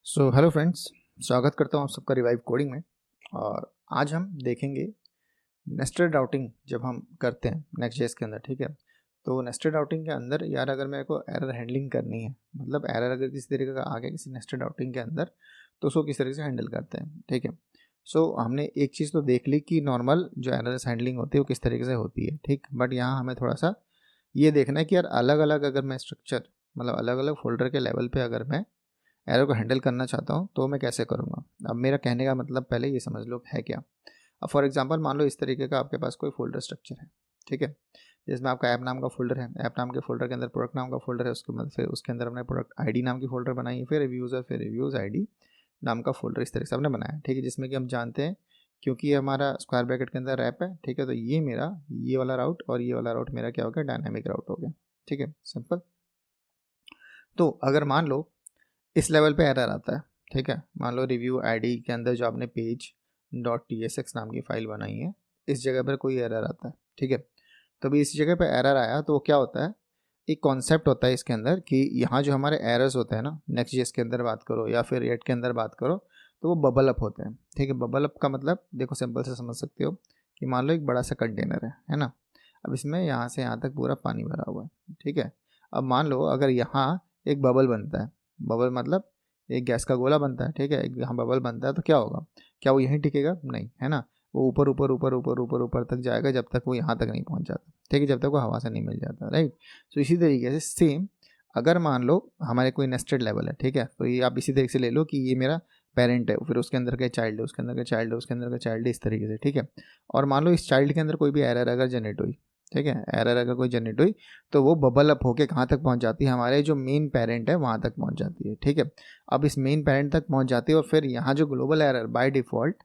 So hello friends, स्वागत करता हूँ आप सबका रिवाइव कोडिंग में। और आज हम देखेंगे नेस्टेड राउटिंग जब हम करते हैं नेक्स्ट.जेएस के अंदर। ठीक है, तो नेस्टेड राउटिंग के अंदर यार अगर मेरे को एरर हैंडलिंग करनी है, मतलब एरर अगर किसी तरीके का आ गया किसी नेस्टेड राउटिंग के अंदर, तो उसको किस तरीके से हैंडल करते हैं। ठीक है, सो हमने एक चीज़ तो देख ली कि नॉर्मल जो एरर हैंडलिंग होती है वो किस तरीके से होती है। ठीक, बट यहाँ हमें थोड़ा सा ये देखना है कि यार अलग अलग अगर मैं स्ट्रक्चर, मतलब अलग अलग फोल्डर के लेवल पे अगर मैं एरर को हैंडल करना चाहता हूँ तो मैं कैसे करूँगा। अब मेरा कहने का मतलब पहले ये समझ लो है क्या। अब फॉर एग्जांपल मान लो इस तरीके का आपके पास कोई फोल्डर स्ट्रक्चर है। ठीक है, जिसमें आपका ऐप नाम का फोल्डर है, ऐप नाम के फोल्डर के अंदर प्रोडक्ट नाम का फोल्डर है, उसके बाद फिर उसके अंदर हमने प्रोडक्ट आईडी नाम की फोल्डर बनाई है, फिर रिव्यूज़ है, फिर रिव्यूज़ आईडी नाम का फोल्डर इस तरह से हमने बनाया है। ठीक है, जिसमें कि हम जानते हैं क्योंकि ये हमारा स्क्वायर ब्रैकेट के अंदर रैप है। ठीक है, तो ये मेरा ये वाला राउट और ये वाला राउट मेरा क्या हो गया, डायनामिक राउट हो गया। ठीक है, सिंपल। तो अगर मान लो इस लेवल पे एरर आता है, ठीक है, मान लो रिव्यू आईडी के अंदर जो आपने पेज डॉट tsx नाम की फाइल बनाई है, इस जगह पर कोई एरर आता है। ठीक है, तो अभी इस जगह पे एरर आया तो क्या होता है, एक कॉन्सेप्ट होता है इसके अंदर कि यहाँ जो हमारे एरर्स होते हैं ना, नेक्स्ट जेएस के अंदर बात करो या फिर रिएक्ट के अंदर बात करो, तो वो बबल अप होते हैं। ठीक है, बबल अप का मतलब देखो सिंपल से समझ सकते हो कि मान लो एक बड़ा सा कंटेनर है ना, अब इसमें यहाँ से यहाँ तक पूरा पानी भरा हुआ है। ठीक है, अब मान लो अगर यहाँ एक बबल बनता है, बबल मतलब एक गैस का गोला बनता है। ठीक है, एक यहाँ बबल बनता है तो क्या होगा, क्या वो यहीं टिकेगा? नहीं, है ना, वो ऊपर ऊपर ऊपर ऊपर ऊपर ऊपर तक जाएगा जब तक वो यहाँ तक नहीं पहुँच जाता। ठीक है, जब तक वो हवा से नहीं मिल जाता। राइट, तो इसी तरीके से सेम अगर मान लो हमारे कोई नेस्टेड लेवल है, ठीक है, तो ये आप इसी तरीके से ले लो कि ये मेरा पेरेंट है, फिर उसके अंदर का चाइल्ड है, उसके अंदर का चाइल्ड है, उसके अंदर का चाइल्ड है, इस तरीके से। ठीक है, और मान लो इस चाइल्ड के अंदर कोई भी एरर अगर जनरेट हुई, ठीक है, एरर अगर कोई जनरेट हुई तो वो बबल अप होके कहाँ तक पहुँच जाती है, हमारे जो मेन पेरेंट है वहाँ तक पहुँच जाती है। ठीक है, अब इस मेन पेरेंट तक पहुँच जाती है और फिर यहाँ जो global error by default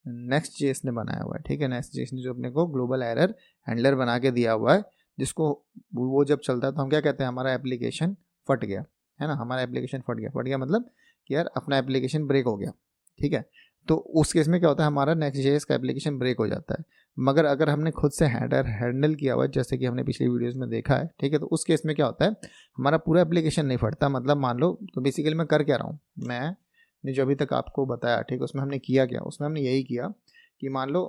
next JS ने बनाया हुआ है। ठीक है, नेक्स्ट जेएस ने जो अपने को ग्लोबल एरर हैंडलर बना के दिया हुआ है, जिसको वो जब चलता है तो हम क्या कहते हैं, हमारा एप्लीकेशन फट गया, है ना, हमारा एप्लीकेशन फट गया मतलब कि यार अपना एप्लीकेशन ब्रेक हो गया। ठीक है, तो उस केस में क्या होता है, हमारा नेक्स्ट जेएस का एप्लीकेशन ब्रेक हो जाता है। मगर अगर हमने खुद से हैंडल किया हुआ है, जैसे कि हमने पिछली वीडियोस में देखा है, ठीक है, तो उस केस में क्या होता है, हमारा पूरा एप्लीकेशन नहीं फटता। मतलब मान लो, तो बेसिकली मैं कर क्या रहा हूँ, मैंने जो अभी तक आपको बताया, ठीक, उसमें हमने किया क्या, उसमें हमने यही किया कि मान लो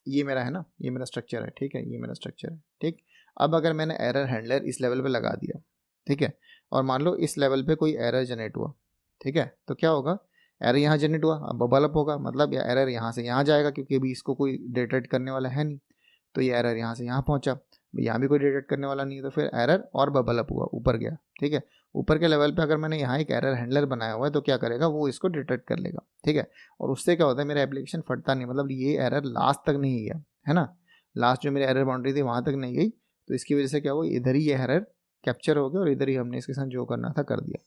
ये मेरा है ना, ये मेरा स्ट्रक्चर है। ठीक है, ये मेरा स्ट्रक्चर है। ठीक, अब अगर मैंने एरर हैंडलर इस लेवल पे लगा दिया, ठीक है, और मान लो इस लेवल पे कोई एरर जनरेट हुआ, ठीक है, तो क्या होगा, एरर यहाँ जनरेट हुआ, अब बबल अप होगा, मतलब या एरर यहाँ से यहाँ जाएगा क्योंकि अभी इसको कोई डिटेक्ट करने वाला है नहीं, तो ये एरर यहाँ से यहाँ पहुँचा, यहाँ भी कोई डिटेक्ट करने वाला नहीं है, तो फिर एरर और बबल अप हुआ, ऊपर गया। ठीक है, ऊपर के लेवल पे अगर मैंने यहाँ एक एरर हैंडलर बनाया हुआ है तो क्या करेगा, वो इसको डिटेक्ट कर लेगा। ठीक है, और उससे क्या होता है, मेरा एप्लीकेशन फटता नहीं, मतलब ये एरर लास्ट तक नहीं गया, है ना, लास्ट जो मेरी एरर बाउंड्री थी वहाँ तक नहीं गई, तो इसकी वजह से क्या हुआ, इधर ही ये एरर कैप्चर हो गया और इधर ही हमने इसके साथ जो करना था कर दिया।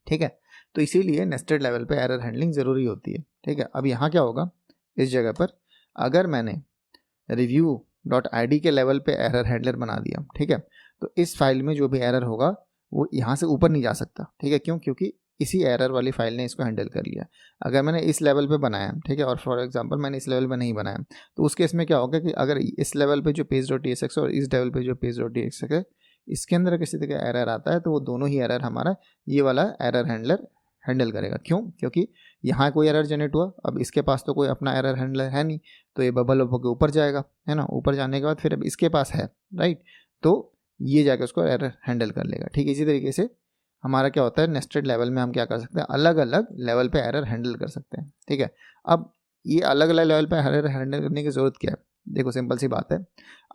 ठीक है, तो इसीलिए नेस्टेड लेवल पे एरर हैंडलिंग ज़रूरी होती है। ठीक है, अब यहाँ क्या होगा, इस जगह पर अगर मैंने रिव्यू डॉट आई के लेवल पे एरर हैंडलर बना दिया, ठीक है, तो इस फाइल में जो भी एरर होगा वो यहाँ से ऊपर नहीं जा सकता। ठीक है, क्यों, क्योंकि इसी एरर वाली फाइल ने इसको हैंडल कर लिया। अगर मैंने इस लेवल पे बनाया, ठीक है, और फॉर एग्जांपल मैंने इस लेवल पे नहीं बनाया, तो उस केस में क्या होगा कि अगर इस लेवल पे जो पेज डॉट tsx और इस लेवल पे जो पेज डॉट tsx है, इसके अंदर किसी तरह का एरर आता है तो वो दोनों ही एरर हमारा ये वाला एरर हैंडलर हैंडल करेगा। क्यों, क्योंकि यहाँ कोई एरर जनरेट हुआ, अब इसके पास तो कोई अपना एरर हैंडलर है नहीं, तो ये बबल होकर ऊपर जाएगा, है ना, ऊपर जाने के बाद फिर अब इसके पास है, राइट, तो ये जाकर उसको एरर हैंडल कर लेगा। ठीक, इसी तरीके से हमारा क्या होता है, नेस्टेड लेवल में हम क्या कर सकते हैं, अलग अलग लेवल पे एरर हैंडल कर सकते हैं। ठीक है, अब ये अलग अलग लेवल पे एरर हैंडल करने की ज़रूरत क्या है, देखो सिंपल सी बात है,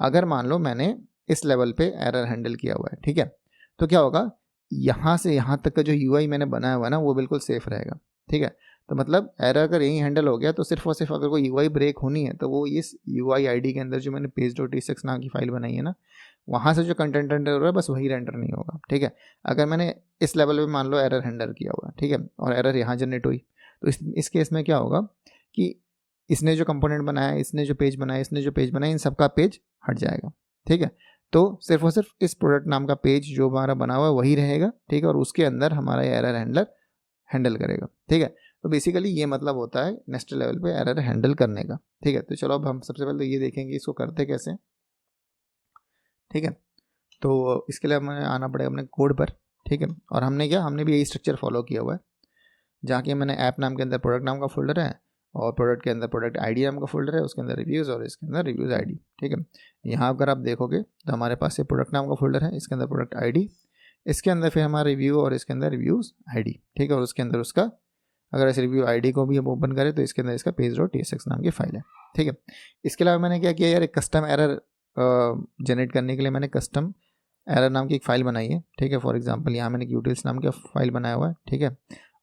अगर मान लो मैंने इस लेवल पे एरर हैंडल किया हुआ है, ठीक है, तो क्या होगा, यहाँ से यहाँ तक का जो यूआई मैंने बनाया हुआ है ना, वो बिल्कुल सेफ रहेगा। ठीक है, तो मतलब एरर अगर यही हैंडल हो गया तो सिर्फ और सिर्फ अगर कोई यूआई ब्रेक होनी है तो वो इस यूआई आईडी के अंदर जो मैंने पेज डॉट tsx नाम की फाइल बनाई है ना, वहाँ से जो कंटेंट रेंडर हो रहा है बस वही रेंडर नहीं होगा। ठीक है, अगर मैंने इस लेवल पे मान लो एरर हैंडल किया हुआ है, ठीक है, और एरर यहाँ जनरेट हुई, तो इस केस में क्या होगा कि इसने जो कंपोनेंट बनाया, इसने जो पेज बनाया, इसने जो पेज बनाया, इन सबका पेज हट जाएगा। ठीक है, तो सिर्फ और सिर्फ इस प्रोडक्ट नाम का पेज जो हमारा बना हुआ है वही रहेगा। ठीक है, और उसके अंदर हमारा ये एरर हैंडलर हैंडल करेगा। ठीक है, तो बेसिकली ये मतलब होता है नेक्स्ट लेवल पे एरर हैंडल करने का। ठीक है, तो चलो अब हम सबसे पहले तो ये देखेंगे इसको करते कैसे। ठीक है, तो इसके लिए हमें आना पड़ेगा अपने कोड पर। ठीक है, और हमने क्या, हमने भी यही स्ट्रक्चर फॉलो किया हुआ है। जहाँ कि मैंने ऐप नाम के अंदर प्रोडक्ट नाम का फोल्डर है और प्रोडक्ट के अंदर प्रोडक्ट आईडी नाम का फोल्डर है, उसके अंदर रिव्यूज़ और इसके अंदर रिव्यूज़ आईडी। ठीक है, यहाँ अगर आप देखोगे तो हमारे पास ये प्रोडक्ट नाम का फोल्डर है, इसके अंदर प्रोडक्ट आईडी, इसके अंदर फिर हमारा रिव्यू और इसके अंदर रिव्यूज़ आईडी। ठीक है, और उसके अंदर उसका अगर इस रिव्यू आईडी को भी हम ओपन करें तो इसके अंदर इसका page.tsx नाम की फाइल है। ठीक है, इसके अलावा मैंने क्या किया यार, एक कस्टम एरर जनरेट करने के लिए मैंने कस्टम एरर नाम की एक फ़ाइल बनाई है। ठीक है, फॉर एग्जांपल यहाँ मैंने utils नाम का फाइल बनाया हुआ है। ठीक है,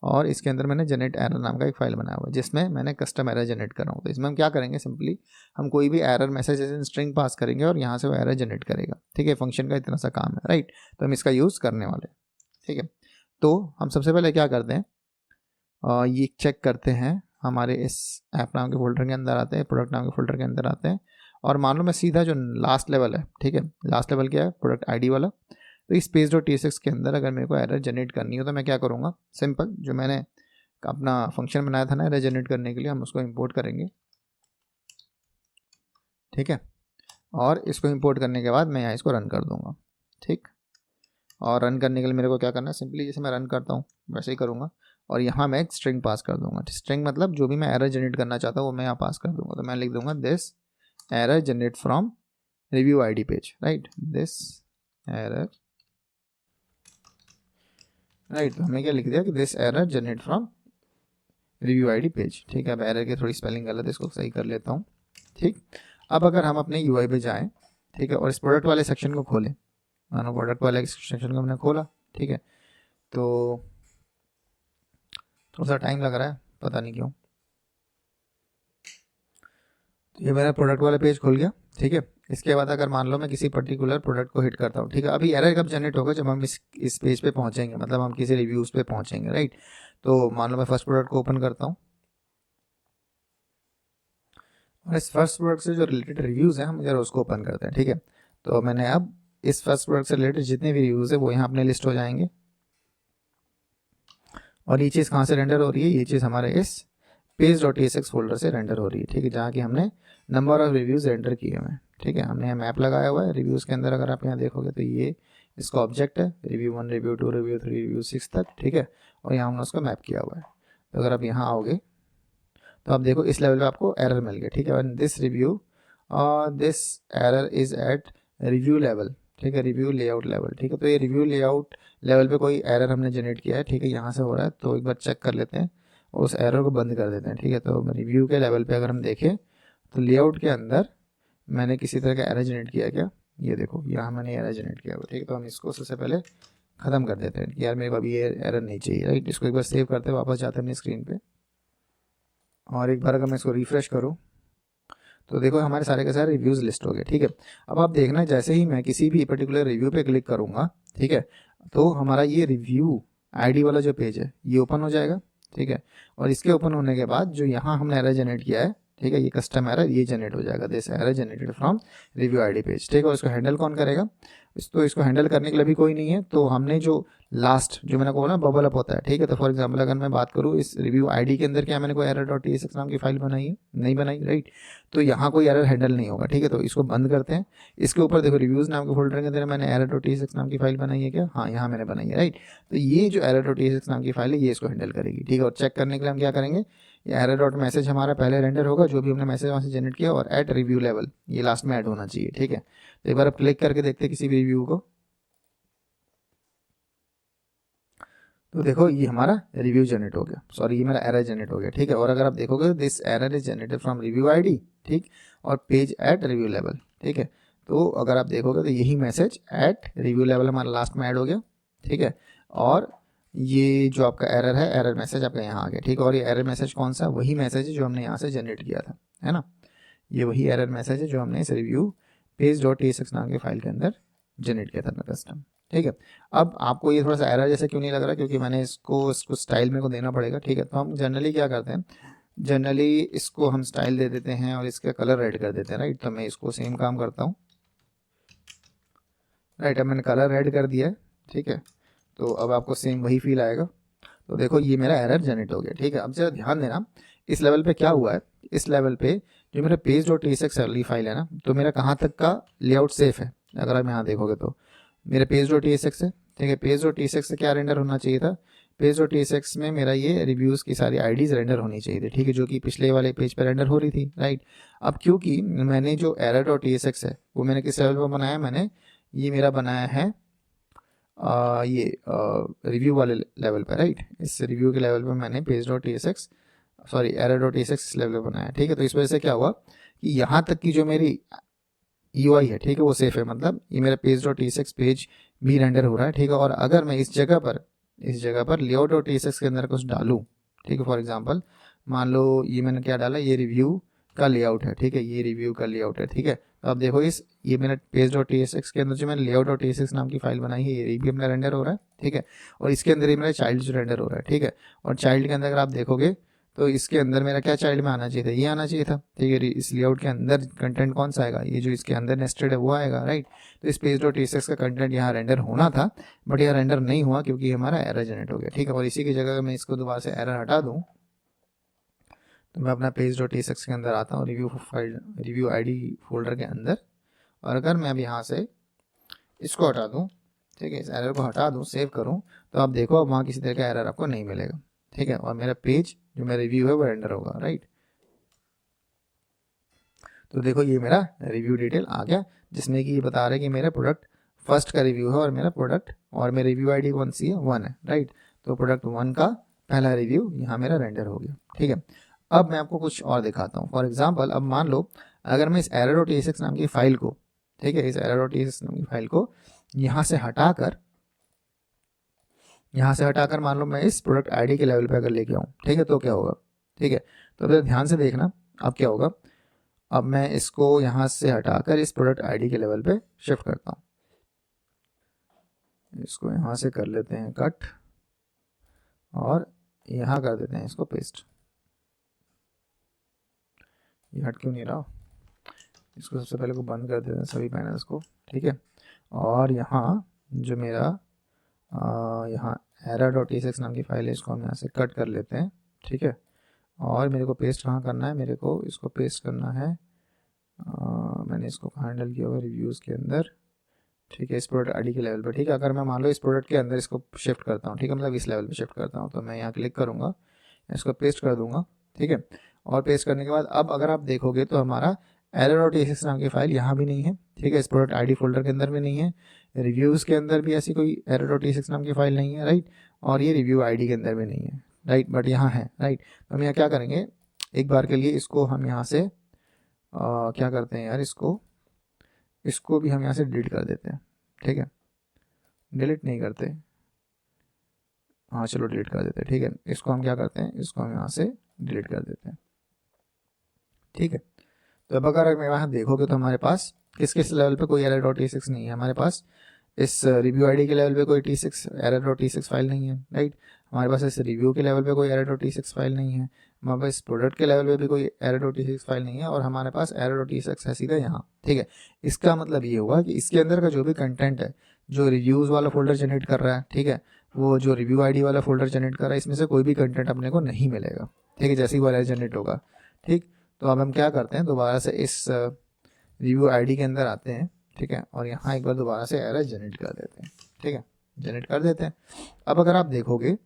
और इसके अंदर मैंने जनरेट एरर नाम का एक फाइल बनाया हुआ है जिसमें मैंने कस्टम एरर जनरेट कर रहा हूँ। तो इसमें हम क्या करेंगे, सिंपली हम कोई भी error message in string pass करेंगे और यहाँ से वो एरर जनरेट करेगा। ठीक है, फंक्शन का इतना सा काम है, राइट। तो हम इसका यूज़ करने वाले हैं। ठीक है, तो हम सबसे पहले क्या करते हैं, ये चेक करते हैं, हमारे इस ऐप नाम के फोल्डर के अंदर आते हैं, प्रोडक्ट नाम के फोल्डर के अंदर आते हैं, और मान लो मैं सीधा जो लास्ट लेवल है, ठीक है, लास्ट लेवल क्या है, प्रोडक्ट आईडी वाला। तो इस page.tsx के अंदर अगर मेरे को एरर जनरेट करनी हो तो मैं क्या करूँगा, सिंपल जो मैंने अपना फंक्शन बनाया था ना एरर जनरेट करने के लिए, हम उसको इंपोर्ट करेंगे। ठीक है, और इसको इंपोर्ट करने के बाद मैं यहाँ इसको रन कर दूँगा। ठीक, और रन करने के लिए मेरे को क्या करना है, सिंपली जैसे मैं रन करता हूँ वैसे ही करूँगा, और यहाँ मैं एक स्ट्रिंग पास कर दूँगा। स्ट्रिंग मतलब जो भी मैं एरर जनरेट करना चाहता हूँ वो मैं यहाँ पास कर दूँगा। तो मैं लिख दूँगा this error generate from review ID page, right, this error, right. तो हमने क्या लिख दिया कि this error generate from review ID page. ठीक है, अब एरर की थोड़ी स्पेलिंग गलत है, इसको सही कर लेता हूँ। ठीक, अब अगर हम अपने यूआई पे जाएँ, ठीक है, और इस प्रोडक्ट वाले सेक्शन को खोलें, मानो प्रोडक्ट वाले सेक्शन को हमने खोला, ठीक है, तो थोड़ा सा टाइम लग रहा है, पता नहीं क्यों। तो ये मेरा प्रोडक्ट वाला पेज खुल गया। ठीक है, इसके बाद अगर मान लो मैं किसी पर्टिकुलर प्रोडक्ट को हिट करता हूँ, ठीक है, अभी एरर कब जनरेट होगा, जब हम इस पेज पे पहुँचेंगे, मतलब हम किसी रिव्यूज़ पे पहुँचेंगे, राइट। तो मान लो मैं फर्स्ट प्रोडक्ट को ओपन करता हूँ, और इस फर्स्ट प्रोडक्ट से जो रिलेटेड रिव्यूज़ हैं हम जरा उसको ओपन करते हैं। ठीक है, तो मैंने अब इस फर्स्ट प्रोडक्ट से रिलेटेड जितने भी रिव्यूज़ है वो यहाँ अपने लिस्ट हो जाएंगे। और ये चीज़ कहाँ से रेंडर हो रही है, ये चीज़ हमारे इस page.tsx फोल्डर से रेंडर हो रही है। ठीक है, जहाँ कि हमने नंबर ऑफ रिव्यूज़ रेंडर किए हुए हैं। ठीक है, हमने यहाँ मैप लगाया हुआ है रिव्यूज़ के अंदर, अगर आप यहाँ देखोगे तो ये इसका ऑब्जेक्ट है, रिव्यू 1, रिव्यू 2, रिव्यू 3, रिव्यू 6 तक। ठीक है, और यहाँ हमने उसको मैप किया हुआ है। तो अगर आप यहाँ आओगे तो आप देखो इस लेवल पे आपको एरर मिल गया। ठीक है, this review this error is at review level. ठीक है, रिव्यू लेआउट लेवल। ठीक है, तो ये रिव्यू लेआउट लेवल पे कोई एरर हमने जनरेट किया है। ठीक है, यहाँ से हो रहा है, तो एक बार चेक कर लेते हैं और उस एरर को बंद कर देते हैं। ठीक है, तो रिव्यू के लेवल पे अगर हम देखें तो लेआउट के अंदर मैंने किसी तरह का एरर जनरेट किया क्या, ये देखो यहाँ मैंने एरर जनरेट किया हुआ। ठीक है, तो हम इसको सबसे पहले ख़त्म कर देते हैं कि यार मेरे को अभी ये एरर नहीं चाहिए, राइट। इसको एक बार सेव करते हैं, वापस जाते हैं अपनी स्क्रीन पे, और एक बार अगर मैं इसको रिफ्रेश करूँ तो देखो हमारे सारे के सारे रिव्यूज़ लिस्ट हो गए। ठीक है, अब आप देखना जैसे ही मैं किसी भी पर्टिकुलर रिव्यू पे क्लिक करूँगा, ठीक है, तो हमारा ये रिव्यू आईडी वाला जो पेज है ये ओपन हो जाएगा। ठीक है, और इसके ओपन होने के बाद जो यहाँ हमने एरर जनरेट किया है, ठीक है, ये कस्टम एरर ये जनरेट हो जाएगा, this error generated from review ID page. ठीक है, और इसको हैंडल कौन करेगा, तो इसको हैंडल करने के लिए भी कोई नहीं है। तो हमने जो लास्ट जो मैंने बोला बबल अप होता है, ठीक है, तो फॉर एग्जांपल अगर मैं बात करूँ इस रिव्यू आईडी के अंदर क्या मैंने कोई error.tsx नाम की फाइल बनाई है, नहीं बनाई, राइट। तो यहाँ कोई एरर हैंडल नहीं होगा। ठीक है, तो इसको बंद करते हैं। इसके ऊपर देखो रिव्यूज़ नाम के फोल्डर के अंदर मैंने error.tsx नाम की फाइल बनाई है क्या, हाँ यहाँ मैंने बनाई है, राइट। तो ये जो error.tsx नाम की फाइल है ये इसको हैंडल करेगी। ठीक है, और चेक करने के लिए हम क्या करेंगे, ये error.message हमारा पहले रेंडर होगा, जो भी हमने मैसेज वहाँ से जनरेट किया, और एट रिव्यू लेवल ये लास्ट में ऐड होना चाहिए। ठीक है, तो एक बार आप क्लिक करके देखते हैं किसी भी रिव्यू को, तो देखो ये हमारा रिव्यू जनरेट हो गया, सॉरी ये मेरा एरर जनरेट हो गया। ठीक है, और अगर आप देखोगे this error is generated from review ID, ठीक, और पेज एट रिव्यू लेवल। ठीक है, तो अगर आप देखोगे तो यही मैसेज एट रिव्यू लेवल हमारा लास्ट में ऐड हो गया। ठीक है, और ये जो आपका एरर है, एरर मैसेज आपका यहाँ आ गया। ठीक है, और ये एरर मैसेज कौन सा, वही मैसेज है जो हमने यहाँ से जनरेट किया था, है ना, ये वही एरर मैसेज है जो हमने इस रिव्यू page.tsx नाम के फाइल के अंदर जनरेट किया था अपना कस्टम। ठीक है, अब आपको ये थोड़ा सा एरर जैसे क्यों नहीं लग रहा, क्योंकि मैंने इसको स्टाइल मेरे को देना पड़ेगा। ठीक है, तो हम जनरली क्या करते हैं, जनरली इसको हम स्टाइल दे देते हैं और इसका कलर रेड कर देते हैं, राइट। तो मैं इसको सेम काम करता हूँ, राइट। अब मैंने कलर रेड कर दिया है। ठीक है, तो अब आपको सेम वही फील आएगा। तो देखो ये मेरा एरर जनरेट हो गया। ठीक है, अब जरा ध्यान देना इस लेवल पे क्या हुआ है, इस लेवल पे जो मेरा page.tsx वाली फाइल है ना, तो मेरा कहाँ तक का लेआउट सेफ है, अगर आप यहाँ देखोगे तो मेरे page.tsx है। ठीक है, page.tsx से क्या रेंडर होना चाहिए था, पेज डॉट टीएसएक्स में मेरा ये रिव्यूज़ की सारी आईडीज़ रेंडर होनी चाहिए थी, ठीक है, जो कि पिछले वाले पेज पर रेंडर हो रही थी, राइट। अब क्योंकि मैंने जो एरर डॉट टीएसएक्स है वो मैंने किस लेवल पर बनाया, मैंने ये मेरा बनाया है ये रिव्यू वाले लेवल पर, राइट। इस रिव्यू के लेवल पर मैंने page dot TSX sorry error dot TSX इस लेवल पर बनाया, ठीक है। तो इस वजह से क्या हुआ कि यहाँ तक की जो मेरी यूआई है, ठीक है, वो सेफ है, मतलब ये मेरा पेज डॉट टीएसएक्स पेज भी रेंडर हो रहा है, ठीक है। और अगर मैं इस जगह पर लेआउट डॉट टीएसएक्स के अंदर कुछ डालूं, ठीक है, फॉर एग्जांपल मान लो ये मैंने क्या डाला, ये रिव्यू का लेआउट है, ठीक है, ये रिव्यू का लेआउट है, ठीक है। तो आप देखो ये मेरा पेज डॉट टीएसएक्स के अंदर जो मैंने लेआउट डॉट टीएसएक्स नाम की फाइल बनाई है, ये भी अपना रेंडर हो रहा है, ठीक है। और इसके अंदर ही मेरा चाइल्ड जो रेंडर हो रहा है, ठीक है। और चाइल्ड के अंदर अगर आप देखोगे तो इसके अंदर मेरा क्या चाइल्ड में आना चाहिए था, ये आना चाहिए था, ठीक है। इस लेआउट के अंदर कंटेंट कौन सा आएगा, ये जो इसके अंदर नेस्टेड है वो आएगा, राइट। तो इस पेज डॉट टीएसएक्स का कंटेंट यहाँ रेंडर होना था, बट यहाँ रेंडर नहीं हुआ क्योंकि हमारा एरर जनरेट हो गया, ठीक है। और इसी की जगह मैं इसको दोबारा से एरर हटा दूँ तो मैं अपना पेज डॉट टीएसएक्स के अंदर आता हूँ, रिव्यू आईडी फोल्डर के अंदर। और अगर मैं अब यहाँ से इसको हटा दूँ, ठीक है, इस एरर को हटा दूँ, सेव करूँ, तो आप देखो अब वहाँ किसी तरह का एरर आपको नहीं मिलेगा, ठीक है। और मेरा पेज जो मेरा रिव्यू है वो रेंडर होगा, राइट। तो देखो ये मेरा रिव्यू डिटेल आ गया, जिसमें कि ये बता रहा है कि मेरा प्रोडक्ट फर्स्ट का रिव्यू है और मेरा प्रोडक्ट और मेरा रिव्यू आईडी कौन सी है, 1 है, राइट। तो प्रोडक्ट 1 का पहला रिव्यू यहाँ मेरा रेंडर हो गया, ठीक है। अब मैं आपको कुछ और दिखाता हूँ। फॉर एग्जाम्पल अब मान लो अगर मैं इस एरर डॉट टीएसएक्स नाम की फाइल को, ठीक है, इस एरर डॉट टीएसएक्स नाम की फाइल को यहाँ से हटाकर मान लो मैं इस प्रोडक्ट आईडी के लेवल पे अगर लेके आऊँ, ठीक है, तो क्या होगा, ठीक है। तो अगर ध्यान से देखना अब क्या होगा, अब मैं इसको यहाँ से हटाकर इस प्रोडक्ट आईडी के लेवल पे शिफ्ट करता हूँ, इसको यहाँ से कर लेते हैं कट और यहाँ कर देते हैं इसको पेस्ट। ये हट क्यों नहीं रहा, इसको सबसे पहले को बंद कर देते हैं सभी पैनल्स को, ठीक है। और यहाँ जो मेरा यहाँ एरर डॉट टीएसएक्स नाम की फाइल है, इसको हम यहाँ से कट कर लेते हैं, ठीक है। और मेरे को पेस्ट कहाँ करना है, मेरे को इसको पेस्ट करना है, मैंने इसको कहाँ हैंडल किया हुआ, रिव्यूज़ के अंदर, ठीक है, इस प्रोडक्ट आईडी के लेवल पर, ठीक है। अगर मैं मान लो इस प्रोडक्ट के अंदर इसको शिफ्ट करता हूँ, ठीक है, मतलब इस लेवल पे शिफ्ट करता हूँ, तो मैं यहाँ क्लिक करूँगा, इसको पेस्ट कर दूँगा, ठीक है। और पेस्ट करने के बाद अब अगर आप देखोगे तो हमारा एरर डॉट टीएसएक्स नाम की फाइल यहाँ भी नहीं है, ठीक है, इस प्रोडक्ट आईडी फोल्डर के अंदर भी नहीं है, रिव्यूज़ के अंदर भी ऐसी कोई एरर डॉट टीएसएक्स नाम की फाइल नहीं है, राइट। और ये रिव्यू आईडी के अंदर भी नहीं है, राइट, बट यहाँ है, राइट। तो हम यहाँ क्या करेंगे, एक बार के लिए इसको हम यहाँ से क्या करते हैं यार, इसको भी हम यहाँ से डिलीट कर देते हैं, ठीक है, डिलीट नहीं करते, हाँ चलो डिलीट कर देते हैं, ठीक है। इसको हम क्या करते हैं, इसको हम यहाँ से डिलीट कर देते हैं, ठीक है। तो अब अगर मैं यहाँ देखोगे तो हमारे पास किस लेवल पे कोई एरर डॉट टी6 नहीं है, हमारे पास इस रिव्यू आईडी के लेवल पे कोई टी6 एरर डॉट टी6 फाइल नहीं है, राइट। हमारे पास इस रिव्यू के लेवल पे कोई एरर डॉट टी6 फाइल नहीं है, हमारे पास प्रोडक्ट के लेवल पे भी कोई एरर डॉट टी6 फाइल नहीं है, और हमारे पास एरर डॉट टी6 है सीधा यहाँ, ठीक है। इसका मतलब ये हुआ कि इसके अंदर का जो भी कंटेंट है, जो रिव्यूज़ वाला फोल्डर जनरेट कर रहा है, ठीक है, वो जो रिव्यू आईडी वाला फोल्डर जनरेट कर रहा है, इसमें से कोई भी कंटेंट अपने को नहीं मिलेगा, ठीक है, जैसे ही वो एरर जनरेट होगा, ठीक। तो अब हम क्या करते हैं, दोबारा से इस रिव्यू आईडी के अंदर आते हैं, ठीक है, और यहाँ एक बार दोबारा से एरर जनरेट कर देते हैं, ठीक है, जनरेट कर देते हैं। अब अगर आप देखोगे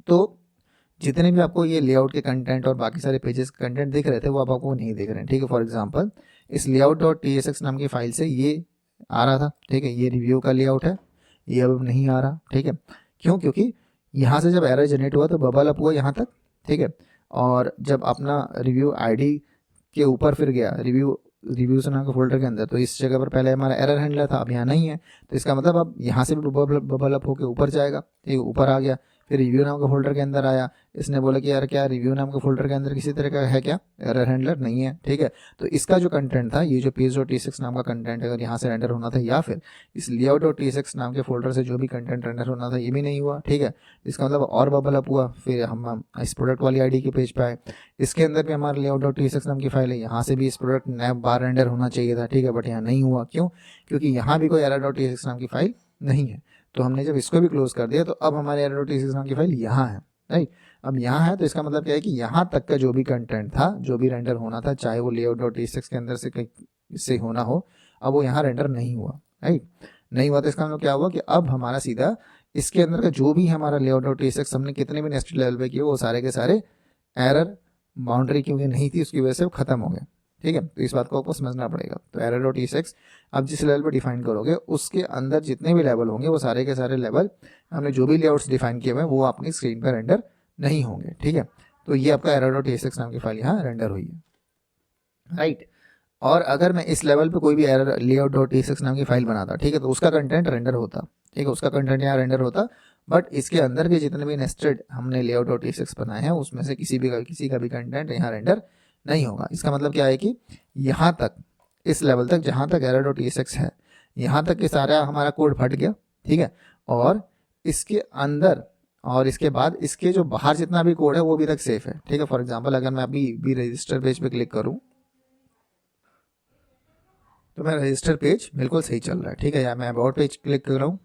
तो जितने भी आपको ये लेआउट के कंटेंट और बाकी सारे पेजेस के कंटेंट दिख रहे थे वो अब आपको नहीं दिख रहे हैं, ठीक है। फॉर एग्जांपल इस लेआउट डॉट टीएसएक्स नाम की फाइल से ये आ रहा था, ठीक है, ये रिव्यू का लेआउट है, ये अब नहीं आ रहा, ठीक है। क्यों, क्योंकि यहाँ से जब एरर जनरेट हुआ तो बबल अप हुआ यहाँ तक, ठीक है, और जब अपना रिव्यू आईडी के ऊपर फिर गया रिव्यूज नाम के फोल्डर के अंदर, तो इस जगह पर पहले हमारा एरर हैंडलर था, अब यहाँ नहीं है, तो इसका मतलब अब यहाँ से भी बबल अप होकर ऊपर जाएगा, ठीक है, ऊपर आ गया, फिर रिव्यू नाम का फोल्डर के अंदर आया, इसने बोला कि यार क्या रिव्यू नाम के फोल्डर के अंदर किसी तरह का है क्या एरर हैंडलर, नहीं है, ठीक है। तो इसका जो कंटेंट था, ये जो पेज डॉट टी6 नाम का कंटेंट अगर यहाँ से रेंडर होना था, या फिर इस लेआउट डॉट टी6 नाम के फोल्डर से जो भी कंटेंट रेंडर होना था, ये भी नहीं हुआ, ठीक है। इसका मतलब और बबल अप हुआ, फिर हम इस प्रोडक्ट वाली आईडी के पेज पे आए, इसके अंदर भी हमारा लेआउट डॉट टी6 नाम की फाइल है, यहाँ से भी इस प्रोडक्ट नया बार रेंडर होना चाहिए था, ठीक है, बट यहाँ नहीं हुआ, क्यों, क्योंकि यहाँ भी कोई एरर डॉट टी6 नाम की फाइल नहीं है। तो हमने जब इसको भी क्लोज कर दिया तो अब हमारे एरर डॉट टी6 नाम की फाइल यहाँ है, राइट। अब यहाँ है तो इसका मतलब क्या है कि यहाँ तक का जो भी कंटेंट था, जो भी रेंडर होना था, चाहे वो लेआउट डॉट टी6 के अंदर से कहीं से होना हो, अब वो यहाँ रेंडर नहीं हुआ, राइट, नहीं हुआ। तो इसका मतलब क्या हुआ कि अब हमारा सीधा इसके अंदर का जो भी हमारा लेआउट डॉट टीएक्सएक्स हमने कितने भी नेस्टेड लेवल पे किए वो सारे के सारे एरर बाउंड्री क्योंकि नहीं थी उसकी वजह से वो खत्म हो गए। ठीक है, तो इस बात को आपको समझना पड़ेगा। तो एरर डॉट टीएक्सएक्स आप जिस लेवल पे डिफाइन करोगे उसके अंदर जितने भी लेवल होंगे वो सारे के सारे लेवल हमने जो भी लेआउट्स डिफाइन किए हुए हैं वो अपनी स्क्रीन पर रेंडर नहीं होंगे। ठीक है, तो ये आपका एरर डॉट टीएक्सएक्स नाम की फाइल यहाँ रेंडर हुई है, राइट। और अगर मैं इस लेवल पे कोई भी एरर लेआउट डॉट टीएक्सएक्स नाम की फाइल बनाता, ठीक है, तो उसका कंटेंट रेंडर होता, ठीक है, उसका कंटेंट यहाँ रेंडर होता, बट इसके अंदर के जितने भी नेस्टेड हमने लेआउट डॉट टीएक्सएक्स बनाए हैं उसमें से किसी का भी कंटेंट यहाँ रेंडर नहीं होगा। इसका मतलब क्या है कि यहाँ तक, इस लेवल तक जहाँ तक एरर डॉट टीएक्सएक्स है यहाँ तक के सारा हमारा कोड फट गया। ठीक है, और इसके अंदर और इसके बाद इसके जो बाहर जितना भी कोड है वो अभी तक सेफ है। ठीक है, फॉर एग्जाम्पल अगर मैं अभी भी रजिस्टर पेज पे क्लिक करूँ तो मेरा रजिस्टर पेज बिल्कुल सही चल रहा है। ठीक है, या मैं अबाउट पेज क्लिक कर रहा हूँ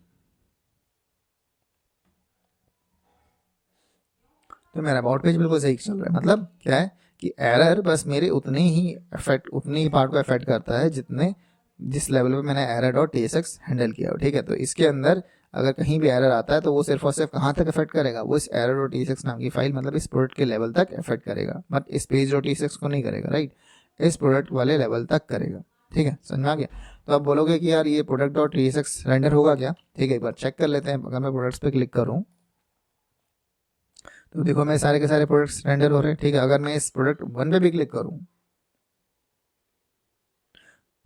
तो मेरा अबाउट पेज बिल्कुल सही चल रहा है। मतलब क्या है कि एरर बस मेरे उतने ही पार्ट को अफेक्ट करता है जिस लेवल पे मैंने एरर डॉट टीएक्सएक्स हैंडल किया हो। ठीक है, तो इसके अंदर अगर कहीं भी एरर आता है तो वो सिर्फ और सिर्फ कहाँ तक अफेक्ट करेगा, वो इस एरर डॉट टीएक्सएक्स नाम की फाइल मतलब इस प्रोडक्ट के लेवल तक अफेक्ट करेगा, बट इस पेज डॉट टीएक्सएक्स को नहीं करेगा, राइट, इस प्रोडक्ट वाले लेवल तक करेगा। ठीक है, समझ में आ गया। तो आप बोलोगे कि यार ये प्रोडक्ट डॉट टीएक्सएक्स रेंडर होगा क्या? ठीक है, एक बार चेक कर लेते हैं। अगर मैं प्रोडक्ट्स पे क्लिक करूँ तो देखो मेरे सारे के सारे प्रोडक्ट्स रेंडर हो रहे हैं। ठीक है, अगर मैं इस प्रोडक्ट 1 पे भी क्लिक करूं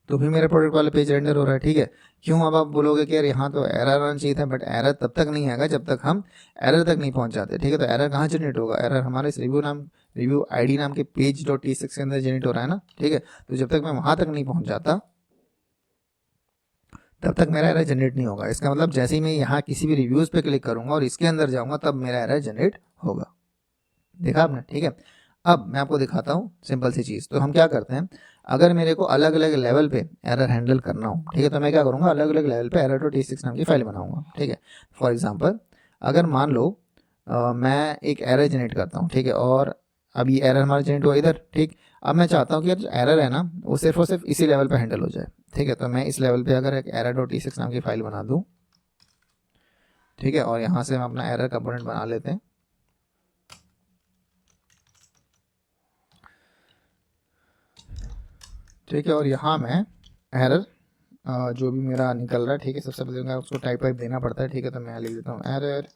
तो भी मेरा प्रोडक्ट वाला पेज रेंडर हो रहा है। ठीक है, क्यों? अब आप बोलोगे कि यार यहाँ तो एरर आना चाहिए था, बट एरर तब तक नहीं आएगा जब तक हम एरर तक नहीं पहुंच जाते। ठीक है, तो एरर कहाँ जनरेट होगा? एरर हमारे इस रिव्यू आईडी नाम के पेज डॉट टीएक्सएक्स के अंदर जनरेट हो रहा है ना। ठीक है, तो जब तक मैं वहां तक नहीं पहुंच जाता तब तक मेरा एरर जनरेट नहीं होगा। इसका मतलब जैसे ही मैं यहाँ किसी भी रिव्यूज पे क्लिक करूंगा और इसके अंदर जाऊंगा तब मेरा एरर जनरेट होगा। देखा आपने? ठीक है, अब मैं आपको दिखाता हूँ सिंपल सी चीज़। तो हम क्या करते हैं, अगर मेरे को अलग अलग लेवल पे एरर हैंडल करना हो, ठीक है, तो मैं क्या करूँगा, अलग अलग लेवल पे एरर डॉट टीएक्सएक्स नाम की फाइल बनाऊंगा। ठीक है, फॉर एग्जांपल अगर मान लो मैं एक एरर जनरेट करता हूँ, ठीक है, और अब ये एरर हमारा जनरेट हुआ इधर। ठीक, अब मैं चाहता हूँ कि यार एरर है ना वो सिर्फ और सिर्फ इसी लेवल पे हैंडल हो जाए। ठीक है, तो मैं इस लेवल पे अगर एक एरर डॉट टीएक्सएक्स नाम की फाइल बना दूँ, ठीक है, और यहाँ से हम अपना एरर कंपोनेंट बना लेते हैं। ठीक है, और यहाँ मैं एरर जो भी मेरा निकल रहा है, ठीक है, सबसे पहले उसको टाइप वाइप देना पड़ता है। ठीक है, तो मैं लिख देता हूँ एरर।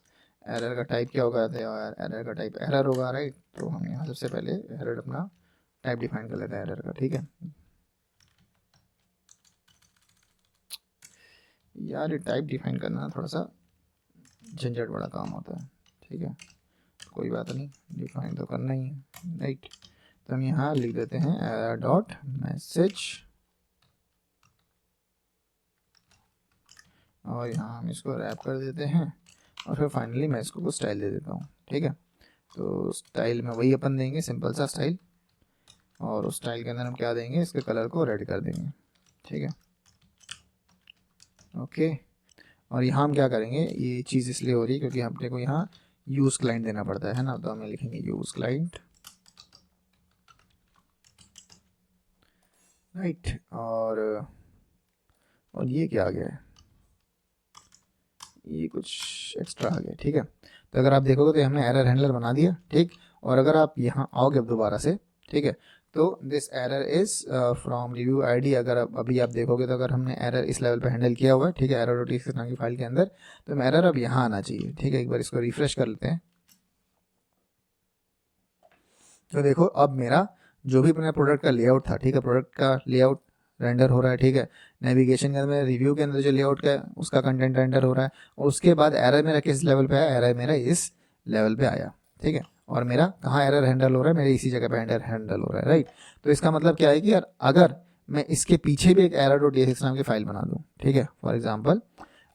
एरर का टाइप क्या होगा? तो यार एरर का टाइप एरर होगा, राइट। तो हम यहाँ सबसे पहले एरर अपना टाइप डिफाइन कर लेते हैं एरर का। ठीक है, यार ये टाइप डिफाइन करना थोड़ा सा झंझट वाला काम होता है। ठीक है, कोई बात नहीं, डिफाइन तो करना ही है, राइट। तो हम यहाँ लिख देते हैं एरर डॉट मैसेज, और यहाँ हम इसको रैप कर देते हैं, और फिर फाइनली मैं इसको कुछ स्टाइल दे देता हूँ। ठीक है, तो स्टाइल में वही अपन देंगे, सिंपल सा स्टाइल, और उस स्टाइल के अंदर हम क्या देंगे, इसके कलर को रेड कर देंगे। ठीक है, ओके। और यहाँ हम क्या करेंगे, ये चीज़ इसलिए हो रही है क्योंकि अपने को यहाँ यूज़ क्लाइंट देना पड़ता है ना, तो हमें लिखेंगे यूज़ क्लाइंट, राइट। और ये क्या आ गया है, ये कुछ एक्स्ट्रा आ गया। ठीक है, तो अगर आप देखोगे तो हमने एरर हैंडलर बना दिया। ठीक, और अगर आप यहाँ आओगे अब दोबारा से, ठीक है, तो this error is from review ID. अगर अभी आप देखोगे तो अगर हमने एरर इस लेवल पे हैंडल किया हुआ है, ठीक है, एरर डॉट टीएक्सएक्स नाम की फाइल के अंदर, तो एरर अब यहाँ आना चाहिए। ठीक है, एक बार इसको रिफ्रेश कर लेते हैं। तो देखो अब मेरा जो भी अपना प्रोडक्ट का लेआउट था, ठीक है, प्रोडक्ट का लेआउट रेंडर हो रहा है। ठीक है, नेविगेशन के अंदर रिव्यू के अंदर जो लेआउट का उसका कंटेंट रेंडर हो रहा है, और उसके बाद एरर मेरा किस लेवल पे आया, एरर मेरा इस लेवल पे आया। ठीक है, और मेरा कहाँ एरर हैंडल हो रहा है, मेरे इसी जगह पे एरर हैंडल हो रहा है, राइट। तो इसका मतलब क्या है कि यार अगर मैं इसके पीछे भी एक एरर डॉट टीएक्सएक्स नाम की फाइल बना दूँ, ठीक है, फॉर एग्जाम्पल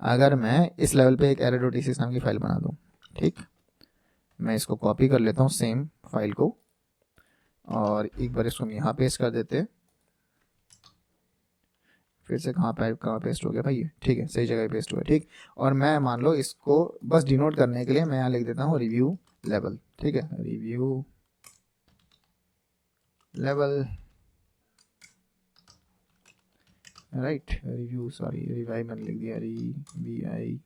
अगर मैं इस लेवल पे एक एरर डॉट टीएक्सएक्स नाम की फाइल बना दूँ, ठीक, मैं इसको कॉपी कर लेता हूँ सेम फाइल को, और एक बार इसको हम यहाँ पेस्ट कर देते हैं। फिर से कहाँ पेस्ट हो गया भाई ये? ठीक है, सही जगह पेस्ट हुआ। ठीक, और मैं मान लो इसको बस डिनोट करने के लिए मैं यहाँ लिख देता हूँ रिव्यू लेवल। ठीक है, review level, right, review, sorry रिवाई मैंने लिख दिया, री V I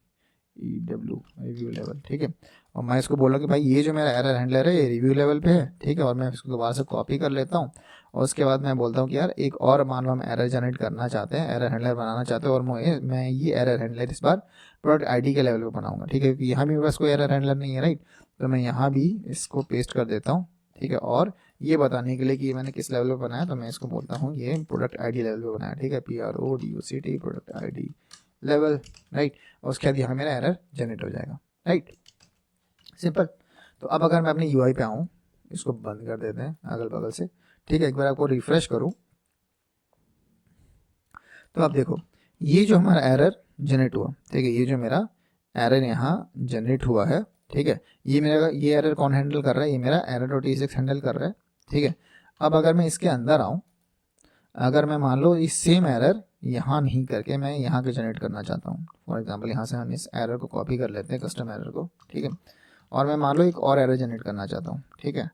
EW review level, ठीक है। और मैं इसको बोला कि भाई ये जो मेरा एरर हैंडलर है ये रिव्यू लेवल पे है, ठीक है। और मैं इसको दोबारा से कॉपी कर लेता हूँ और उसके बाद मैं बोलता हूँ कि यार एक और मान लो हम एरर जनरेट करना चाहते हैं, एरर हैंडलर बनाना चाहते हैं, और मैं ये एरर हैंडलर इस बार प्रोडक्ट आईडी के लेवल पे बनाऊंगा, ठीक है, क्योंकि यहाँ भी मेरे पास कोई एरर हैंडलर नहीं है, राइट। तो मैं यहाँ भी इसको पेस्ट कर देता हूँ, ठीक है। और ये बताने के लिए कि ये मैंने किस लेवल पे बनाया, तो मैं इसको बोलता हूँ ये प्रोडक्ट आईडी लेवल पे बनाया, ठीक है, PRODUCT product ID level, right. और उसके बाद यहाँ मेरा एरर जनरेट हो जाएगा, राइट, सिंपल। तो अब अगर मैं अपनी यूआई पे आऊँ, इसको बंद कर देते हैं अगल बगल से, ठीक है। एक बार आपको रिफ्रेश करूँ तो आप देखो ये जो हमारा एरर जनरेट हुआ, ठीक है, ये जो मेरा एरर यहाँ जनरेट हुआ है, ठीक है, ये एरर कौन हैंडल कर रहा है, ये मेरा error.e6 हैंडल कर रहा है, ठीक है। अब अगर मैं इसके अंदर आऊँ, अगर मैं मान लो इस सेम एरर यहाँ नहीं करके मैं यहाँ के जनरेट करना चाहता हूँ, फॉर एग्जांपल यहाँ से हम इस एरर को कॉपी कर लेते हैं, कस्टम एरर को, ठीक है। और मैं मान लो एक और एरर जनरेट करना चाहता हूँ, ठीक है।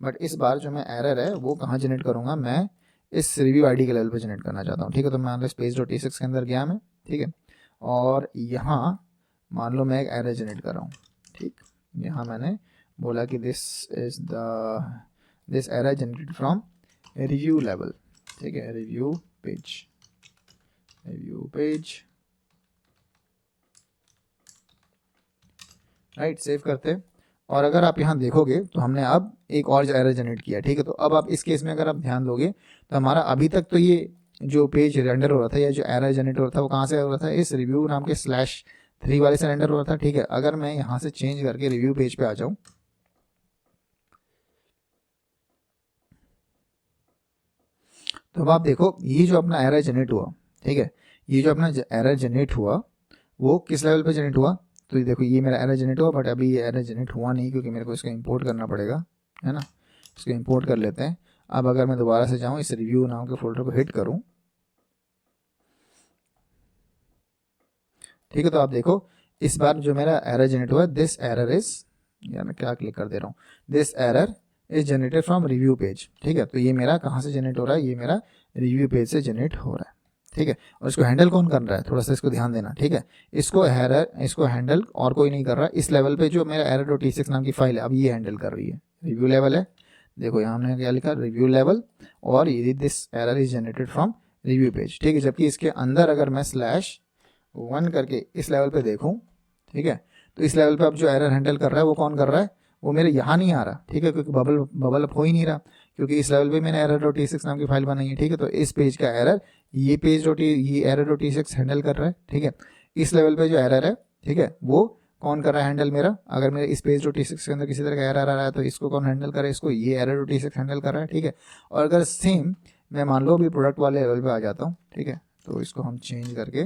बट इस बार जो मैं एरर है वो कहाँ जनरेट करूँगा, मैं इस रिव्यू आईडी के लेवल पे जनरेट करना चाहता हूँ, ठीक है। तो मान लो पेज.e6 के अंदर गया मैं, ठीक है। और यहाँ मान लो मैं एक एरर जनरेट कर रहा हूँ, ठीक। यहाँ मैंने बोला कि this error generated from review level, ठीक है, रिव्यू पेज, राइट। सेव करते। और अगर आप यहाँ देखोगे तो हमने अब एक और एरर जनरेट किया, ठीक है। तो अब आप इस केस में अगर आप ध्यान दोगे तो हमारा अभी तक तो ये जो पेज रेंडर हो रहा था या जो एरर जनरेट हो रहा था वो कहाँ से हो रहा था, इस रिव्यू नाम के /3 वाले से रेंडर हो रहा था, ठीक है। अगर मैं यहाँ से चेंज करके रिव्यू पेज पे आ जाऊँ, तो अब आप देखो ये जो अपना एरर जनरेट हुआ, ठीक है, ये जो अपना एरर जनरेट हुआ वो किस लेवल पे जनरेट हुआ, तो ये देखो ये मेरा एरर जनरेट हुआ, बट अभी ये एरर जनरेट हुआ नहीं क्योंकि मेरे को इसको इंपोर्ट करना पड़ेगा, है ना। इसको इंपोर्ट कर लेते हैं। अब अगर मैं दोबारा से जाऊँ इस रिव्यू नाम के फोल्डर को हिट करूँ, ठीक है, तो आप देखो इस बार जो मेरा एरर जनरेट हुआ, दिस एरर इज, यार मैं क्या क्लिक कर दे रहा हूँ, this error is generated from review page, ठीक है। तो ये मेरा कहाँ से जनरेट हो रहा है, ये मेरा रिव्यू पेज से जनरेट हो रहा है, ठीक है। और इसको हैंडल कौन कर रहा है, थोड़ा सा इसको ध्यान देना, ठीक है। इसको हैंडल और कोई नहीं कर रहा है, इस लेवल पे जो मेरा error.e6 नाम की फाइल है अब ये हैंडल कर रही है, रिव्यू लेवल है। देखो यहाँ हमने क्या लिखा, रिव्यू लेवल, और ये this error is generated from review page, ठीक है। जबकि इसके अंदर अगर मैं /1 करके इस लेवल पे देखूँ, ठीक है, तो इस लेवल पे अब जो एरर हैंडल कर रहा है वो कौन कर रहा है, वो मेरे यहाँ नहीं आ रहा, ठीक है, क्योंकि बबल अप हो ही नहीं रहा, क्योंकि इस लेवल पे मैंने error.e6 नाम की फाइल बनाई है, ठीक है। तो इस पेज का एरर ये error.e6 हैंडल कर रहा है, ठीक है। इस लेवल पे जो एरर है, ठीक है, वो कौन कर रहा है हैंडल मेरा, अगर मेरे इस पेज.e6 के अंदर किसी तरह का एरर आ रहा है तो इसको कौन हैंडल कर रहा है, इसको ये error.e6 हैंडल कर रहा है, ठीक है। और अगर सेम मैं मान लो अभी प्रोडक्ट वाले लेवल पे आ जाता हूँ, ठीक है, तो इसको हम चेंज करके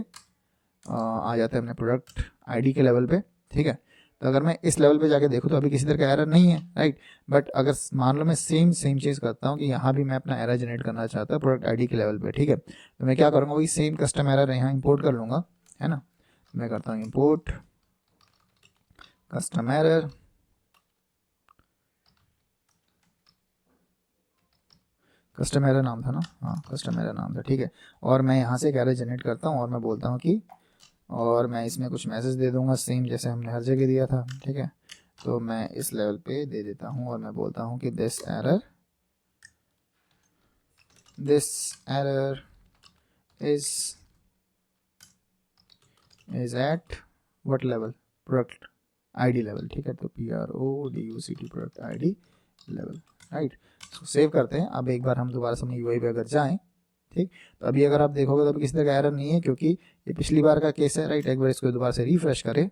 आ जाते हैं अपने प्रोडक्ट आईडी के लेवल पे, ठीक है। तो अगर मैं इस लेवल पे जाके देखूँ तो अभी किसी तरह का एरर नहीं है, राइट। बट अगर मान लो मैं सेम चीज़ करता हूँ कि यहाँ भी मैं अपना एरर जनरेट करना चाहता हूँ प्रोडक्ट आईडी के लेवल पे, ठीक है, तो मैं क्या करूँगा, वही सेम कस्टम एरर यहाँ इंपोर्ट कर लूँगा, है ना। मैं करता हूँ import custom error, custom error नाम था ना, हाँ कस्टम एरर नाम था, ठीक है। और मैं यहाँ से एक एरर जनरेट करता हूँ और मैं बोलता हूँ कि, और मैं इसमें कुछ मैसेज दे दूंगा सेम जैसे हमने हर जगह दिया था, ठीक है। तो मैं इस लेवल पे दे देता हूँ और मैं बोलता हूँ कि this error is at what level, product ID level, ठीक है। तो PRODUCT product ID level, right. इसको सेव करते हैं। अब एक बार हम दोबारा से अपनी यूआई पे अगर जाएं, ठीक, तो अभी अगर आप देखोगे तो अभी किसी तरह का एरर नहीं है क्योंकि ये पिछली बार का केस है, राइट। एक बार इसको दोबारा से रिफ्रेश करें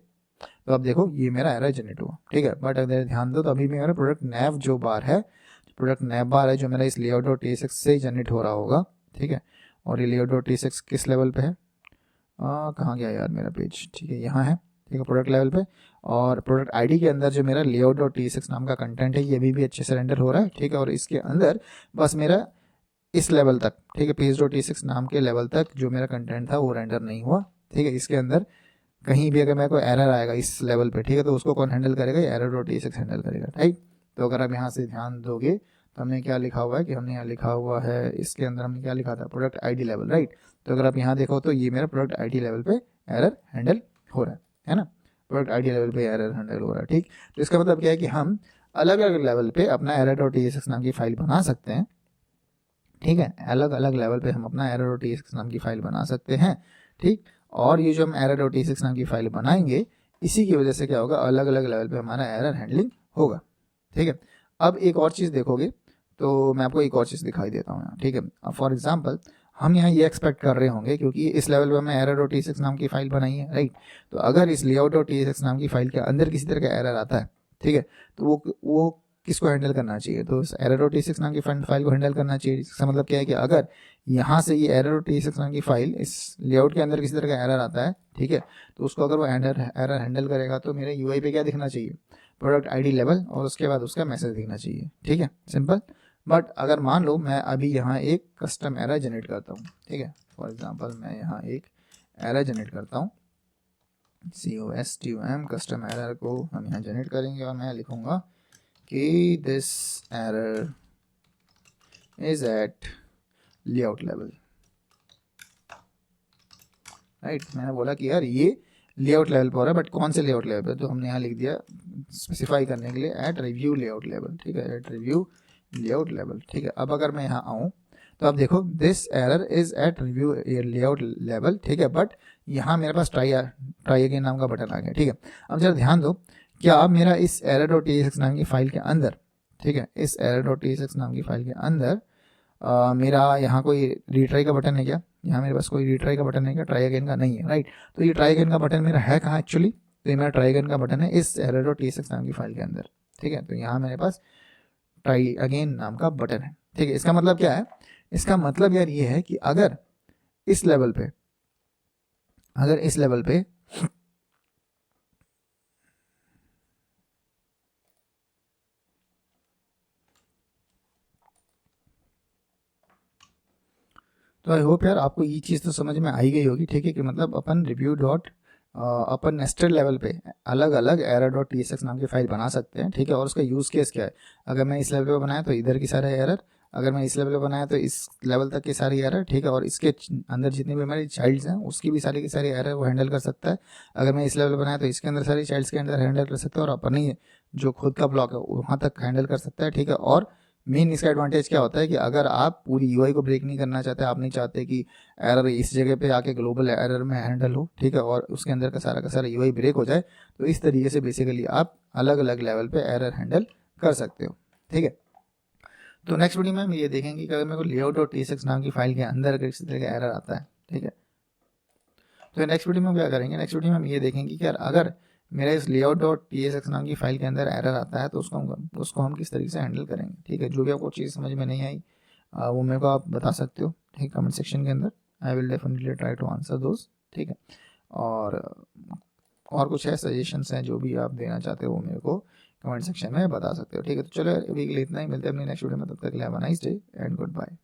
तो आप देखो ये मेरा एरर जनरेट हुआ, ठीक है। बट अगर ध्यान दो तो अभी मेरा प्रोडक्ट नैव जो बार है, प्रोडक्ट नैव बार है जो मेरा इस layout.t6 से जनरेट हो रहा होगा, ठीक है। और ये layout.t6 किस लेवल पे है, कहाँ गया यार मेरा पेज, ठीक है, यहाँ है, ठीक है, प्रोडक्ट लेवल पे। और प्रोडक्ट आईडी के अंदर जो मेरा layout.t6 नाम का कंटेंट है ये अभी भी अच्छे से रेंडर हो रहा है, ठीक है। और इसके अंदर बस मेरा इस लेवल तक, ठीक है, पेज.e6 नाम के लेवल तक जो मेरा कंटेंट था वो रेंडर नहीं हुआ, ठीक है। इसके अंदर कहीं भी अगर मेरे को एरर आएगा इस लेवल पे, ठीक है, तो उसको कौन हैंडल करेगा, error.e6 हैंडल करेगा, राइट। तो अगर आप यहाँ से ध्यान दोगे तो हमने क्या लिखा हुआ है कि हमने यहाँ लिखा हुआ है, इसके अंदर हमने क्या लिखा था, प्रोडक्ट आईडी लेवल, राइट। तो अगर आप यहाँ देखो तो ये मेरा प्रोडक्ट आईडी लेवल पे एरर हैंडल हो रहा है ना। प्रोडक्ट आईडी लेवल पे एरर हैंडल हो रहा है, ठीक। तो इसका मतलब क्या है कि हम अलग अलग लेवल पे अपना error.tsx नाम की फाइल बना सकते हैं, ठीक है। अलग अलग लेवल पे हम अपना error.tsx नाम की फाइल बना सकते हैं, ठीक। और ये जो हम error.tsx नाम की फाइल बनाएंगे, इसी की वजह से क्या होगा, अलग अलग लेवल पे हमारा एरर हैंडलिंग होगा, ठीक है। अब एक और चीज़ देखोगे तो मैं आपको एक और चीज़ दिखाई देता हूँ यहाँ, ठीक है। अब फॉर एग्जाम्पल हम यहाँ ये एक्सपेक्ट कर रहे होंगे, क्योंकि इस लेवल पे हमने error.tsx नाम की फाइल बनाई है, राइट। तो अगर इस layout.tsx नाम की फाइल के अंदर किसी तरह का एरर आता है, ठीक है, तो वो किसको हैंडल करना चाहिए, तो इस error.tsx नाम की फाइल को हैंडल करना चाहिए। इसका मतलब क्या है कि अगर यहाँ से ये error.tsx नाम की फाइल इस लेआउट के अंदर किसी तरह का एरर आता है, ठीक है, तो उसको अगर वो एरर हैंडल करेगा तो मेरे यूआई पे क्या दिखना चाहिए, प्रोडक्ट आईडी लेवल, और उसके बाद उसका मैसेज दिखना चाहिए, ठीक है, सिंपल। बट अगर मान लो मैं अभी यहाँ एक कस्टम एरर जनरेट करता हूँ, ठीक है, फॉर एग्जांपल मैं यहाँ एक एरर जनरेट करता हूँ, COSTUM कस्टम एरर को हम यहाँ जनरेट करेंगे और मैं लिखूँगा कि this error is at layout level, right. मैंने बोला कि यार ये लेआउट लेवल पर हो रहा है, बट कौन से लेआउट लेवल पर, तो हमने यहाँ लिख दिया स्पेसिफाई करने के लिए एट रिव्यू लेआउट लेवल, ठीक है, एट रिव्यू लेआउट लेवल, ठीक है। अब अगर मैं यहाँ आऊँ तो आप देखो this error is at review layout level, ठीक है, बट यहाँ मेरे पास ट्राई अगेन नाम का बटन आ गया, ठीक है। अब जरा ध्यान दो, क्या अब मेरा इस error.tsx नाम की फाइल के अंदर, ठीक है, इस error.tsx नाम की फाइल के अंदर मेरा यहाँ कोई रीट्राई का बटन है क्या, यहाँ मेरे पास कोई रीट्राई का बटन है क्या, ट्राई अगेन का नहीं है, राइट। तो ये ट्राई अगेन का बटन मेरा है कहाँ एक्चुअली, तो ये मेरा ट्राई अगेन का बटन है इस error.tsx नाम की फाइल के अंदर, ठीक है। तो यहाँ मेरे पास ट्राई अगेन नाम का बटन है, ठीक है। इसका मतलब क्या है, इसका मतलब यार ये है कि अगर इस लेवल पे तो आई होप यार आपको ये चीज़ तो समझ में आई गई होगी, ठीक है, कि मतलब अपन रिव्यू डॉट अपन नेस्टेड लेवल पे अलग अलग error.tsx नाम की फाइल बना सकते हैं, ठीक है। और उसका यूज़ केस क्या है, अगर मैं इस लेवल पे बनाया तो इधर की सारे एरर, अगर मैं इस लेवल पे बनाया तो इस लेवल तक की सारी एरर, ठीक है, और इसके अंदर जितने भी हमारी चाइल्ड्स हैं उसकी भी सारी की सारी एरर वो हैंडल कर सकता है। अगर मैं इस लेवल पे बनाया तो इसके अंदर सारी चाइल्ड्स के अंदर हैंडल कर सकता है, और अपनी जो खुद का ब्लॉक है वहाँ तक हैंडल कर सकता है, ठीक है। और मेन इसका एडवांटेज क्या होता है कि अगर आप पूरी यूआई को ब्रेक नहीं करना चाहते, आप नहीं चाहते कि एरर इस जगह पे आके ग्लोबल एरर में हैंडल हो, ठीक है, और उसके अंदर का सारा यूआई ब्रेक हो जाए, तो इस तरीके से बेसिकली आप अलग अलग लेवल पे एरर हैंडल कर सकते हो, ठीक है। तो नेक्स्ट वीडियो में हम ये देखेंगे कि अगर मेरे को layout.tsx नाम की फाइल के अंदर अगर इस तरह का एरर आता है, ठीक है, तो नेक्स्ट वीडियो में क्या करेंगे, नेक्स्ट वीडियो में हम ये देखेंगे कि यार अगर मेरा इस layout.tsx नाम की फाइल के अंदर एरर आता है तो उसको हम किस तरीके से हैंडल करेंगे, ठीक है। जो भी आपको चीज़ समझ में नहीं आई वो मेरे को आप बता सकते हो, ठीक है, कमेंट सेक्शन के अंदर। I will definitely try to answer those, ठीक है। और कुछ है सजेशंस हैं जो भी आप देना चाहते हो वो मेरे को कमेंट सेक्शन में बता सकते हो, ठीक है। तो चलो अभी के लिए इतना ही, मिलते हैं अपनी नेक्स्ट वीडियो में, तब तक के लिए have a nice day and good bye.